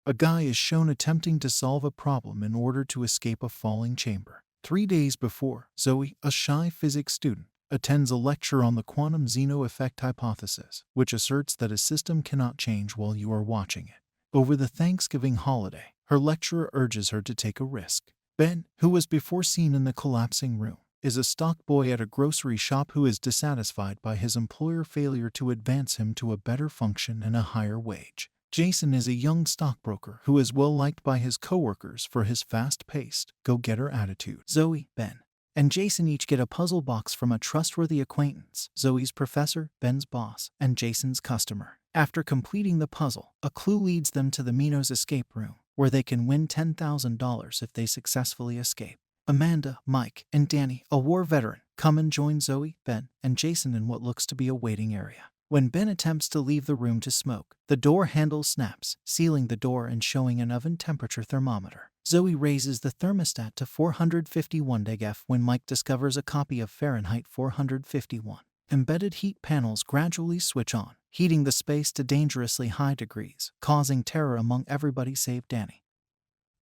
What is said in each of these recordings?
A guy is shown attempting to solve a problem in order to escape a falling chamber. 3 days before, Zoe, a shy physics student, attends a lecture on the quantum Zeno effect hypothesis, which asserts that a system cannot change while you are watching it. Over the Thanksgiving holiday, her lecturer urges her to take a risk. Ben, who was before seen in the collapsing room, is a stock boy at a grocery shop who is dissatisfied by his employer's failure to advance him to a better function and a higher wage. Jason is a young stockbroker who is well liked by his coworkers for his fast-paced, go-getter attitude. Zoe, Ben, and Jason each get a puzzle box from a trustworthy acquaintance, Zoe's professor, Ben's boss, and Jason's customer. After completing the puzzle, a clue leads them to the Mino's escape room, where they can win $10,000 if they successfully escape. Amanda, Mike, and Danny, a war veteran, come and join Zoe, Ben, and Jason in what looks to be a waiting area. When Ben attempts to leave the room to smoke, the door handle snaps, sealing the door and showing an oven temperature thermometer. Zoe raises the thermostat to 451 degF when Mike discovers a copy of Fahrenheit 451. Embedded heat panels gradually switch on, heating the space to dangerously high degrees, causing terror among everybody save Danny,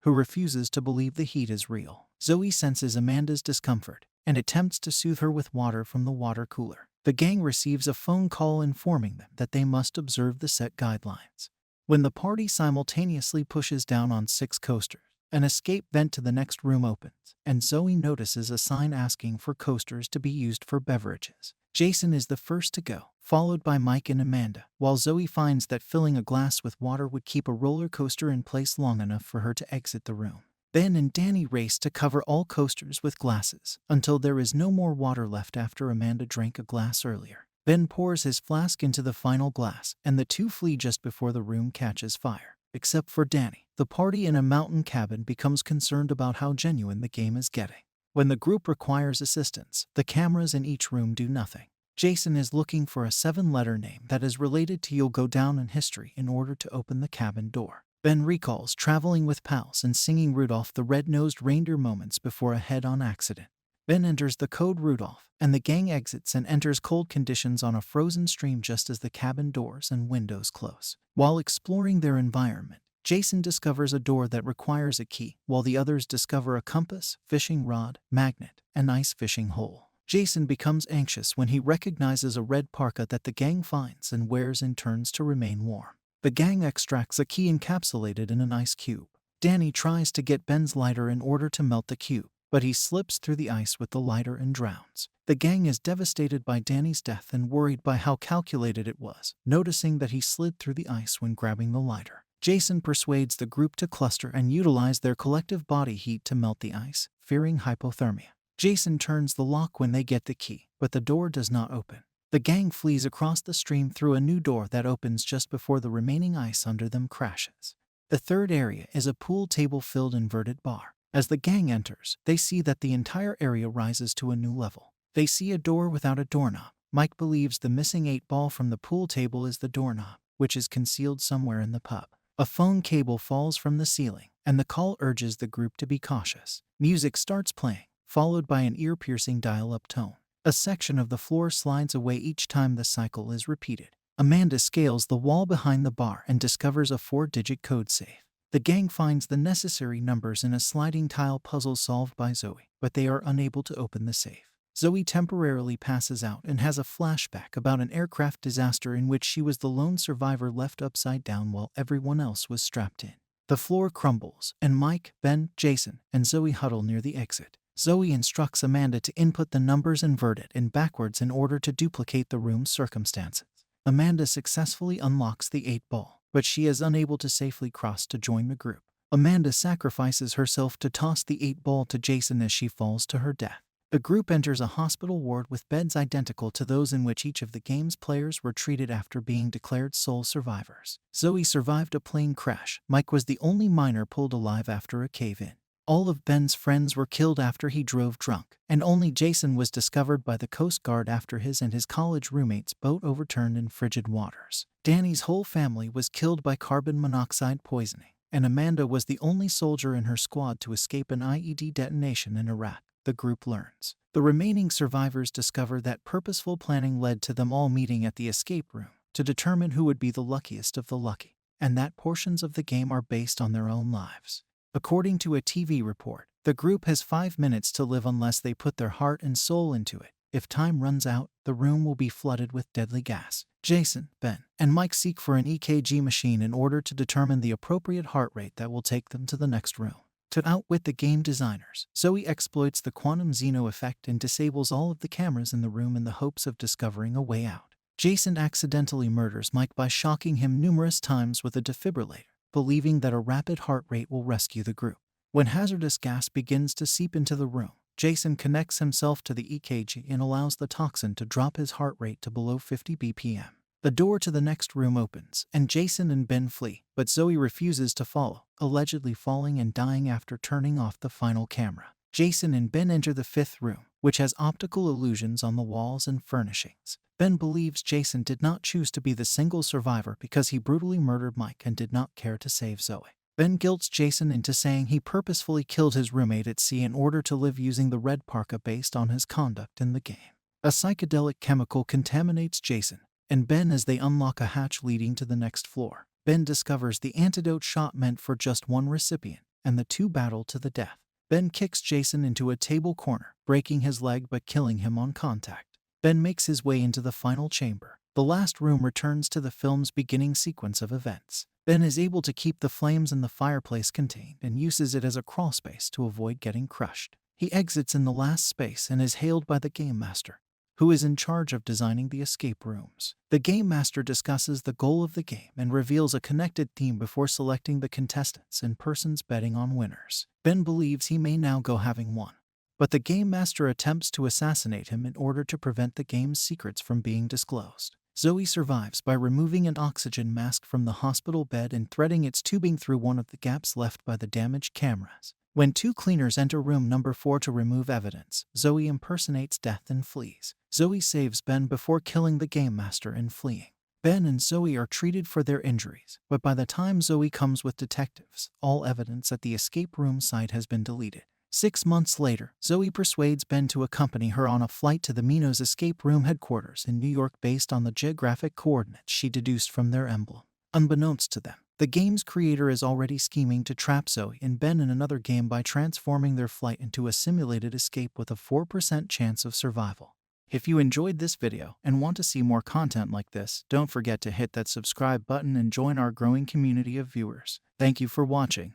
who refuses to believe the heat is real. Zoe senses Amanda's discomfort and attempts to soothe her with water from the water cooler. The gang receives a phone call informing them that they must observe the set guidelines. When the party simultaneously pushes down on 6 coasters, an escape vent to the next room opens, and Zoe notices a sign asking for coasters to be used for beverages. Jason is the first to go, followed by Mike and Amanda, while Zoe finds that filling a glass with water would keep a roller coaster in place long enough for her to exit the room. Ben and Danny race to cover all coasters with glasses, until there is no more water left after Amanda drank a glass earlier. Ben pours his flask into the final glass, and the two flee just before the room catches fire. Except for Danny, the party in a mountain cabin becomes concerned about how genuine the game is getting. When the group requires assistance, the cameras in each room do nothing. Jason is looking for a 7-letter name that is related to You'll Go Down in History in order to open the cabin door. Ben recalls traveling with pals and singing Rudolph the Red-Nosed Reindeer moments before a head-on accident. Ben enters the code Rudolph, and the gang exits and enters cold conditions on a frozen stream just as the cabin doors and windows close. While exploring their environment, Jason discovers a door that requires a key, while the others discover a compass, fishing rod, magnet, and ice fishing hole. Jason becomes anxious when he recognizes a red parka that the gang finds and wears in turns to remain warm. The gang extracts a key encapsulated in an ice cube. Danny tries to get Ben's lighter in order to melt the cube, but he slips through the ice with the lighter and drowns. The gang is devastated by Danny's death and worried by how calculated it was, noticing that he slid through the ice when grabbing the lighter. Jason persuades the group to cluster and utilize their collective body heat to melt the ice, fearing hypothermia. Jason turns the lock when they get the key, but the door does not open. The gang flees across the stream through a new door that opens just before the remaining ice under them crashes. The third area is a pool table-filled inverted bar. As the gang enters, they see that the entire area rises to a new level. They see a door without a doorknob. Mike believes the missing 8-ball from the pool table is the doorknob, which is concealed somewhere in the pub. A phone cable falls from the ceiling, and the call urges the group to be cautious. Music starts playing, followed by an ear-piercing dial-up tone. A section of the floor slides away each time the cycle is repeated. Amanda scales the wall behind the bar and discovers a 4-digit code safe. The gang finds the necessary numbers in a sliding tile puzzle solved by Zoe, but they are unable to open the safe. Zoe temporarily passes out and has a flashback about an aircraft disaster in which she was the lone survivor left upside down while everyone else was strapped in. The floor crumbles, and Mike, Ben, Jason, and Zoe huddle near the exit. Zoe instructs Amanda to input the numbers inverted and backwards in order to duplicate the room's circumstances. Amanda successfully unlocks the 8-ball, but she is unable to safely cross to join the group. Amanda sacrifices herself to toss the 8-ball to Jason as she falls to her death. The group enters a hospital ward with beds identical to those in which each of the game's players were treated after being declared sole survivors. Zoe survived a plane crash. Mike was the only minor pulled alive after a cave-in. All of Ben's friends were killed after he drove drunk, and only Jason was discovered by the Coast Guard after his and his college roommate's boat overturned in frigid waters. Danny's whole family was killed by carbon monoxide poisoning, and Amanda was the only soldier in her squad to escape an IED detonation in Iraq, the group learns. The remaining survivors discover that purposeful planning led to them all meeting at the escape room to determine who would be the luckiest of the lucky. and that portions of the game are based on their own lives. According to a TV report, the group has 5 minutes to live unless they put their heart and soul into it. If time runs out, the room will be flooded with deadly gas. Jason, Ben, and Mike seek for an EKG machine in order to determine the appropriate heart rate that will take them to the next room. To outwit the game designers, Zoe exploits the quantum Zeno effect and disables all of the cameras in the room in the hopes of discovering a way out. Jason accidentally murders Mike by shocking him numerous times with a defibrillator, believing that a rapid heart rate will rescue the group. When hazardous gas begins to seep into the room, Jason connects himself to the EKG and allows the toxin to drop his heart rate to below 50 BPM. The door to the next room opens, and Jason and Ben flee, but Zoe refuses to follow, allegedly falling and dying after turning off the final camera. Jason and Ben enter the 5th room, which has optical illusions on the walls and furnishings. Ben believes Jason did not choose to be the single survivor because he brutally murdered Mike and did not care to save Zoe. Ben guilts Jason into saying he purposefully killed his roommate at sea in order to live using the red parka based on his conduct in the game. A psychedelic chemical contaminates Jason and Ben as they unlock a hatch leading to the next floor. Ben discovers the antidote shot meant for just one recipient, and the two battle to the death. Ben kicks Jason into a table corner, breaking his leg but killing him on contact. Ben makes his way into the final chamber. The last room returns to the film's beginning sequence of events. Ben is able to keep the flames in the fireplace contained and uses it as a crawlspace to avoid getting crushed. He exits in the last space and is hailed by the Game Master, who is in charge of designing the escape rooms. The Game Master discusses the goal of the game and reveals a connected theme before selecting the contestants and persons betting on winners. Ben believes he may now go having won, but the Game Master attempts to assassinate him in order to prevent the game's secrets from being disclosed. Zoe survives by removing an oxygen mask from the hospital bed and threading its tubing through one of the gaps left by the damaged cameras. When 2 cleaners enter room number 4 to remove evidence, Zoe impersonates death and flees. Zoe saves Ben before killing the Game Master and fleeing. Ben and Zoe are treated for their injuries, but by the time Zoe comes with detectives, all evidence at the escape room site has been deleted. 6 months later, Zoe persuades Ben to accompany her on a flight to the Minos escape room headquarters in New York based on the geographic coordinates she deduced from their emblem. Unbeknownst to them, the game's creator is already scheming to trap Zoe and Ben in another game by transforming their flight into a simulated escape with a 4% chance of survival. If you enjoyed this video and want to see more content like this, don't forget to hit that subscribe button and join our growing community of viewers. Thank you for watching.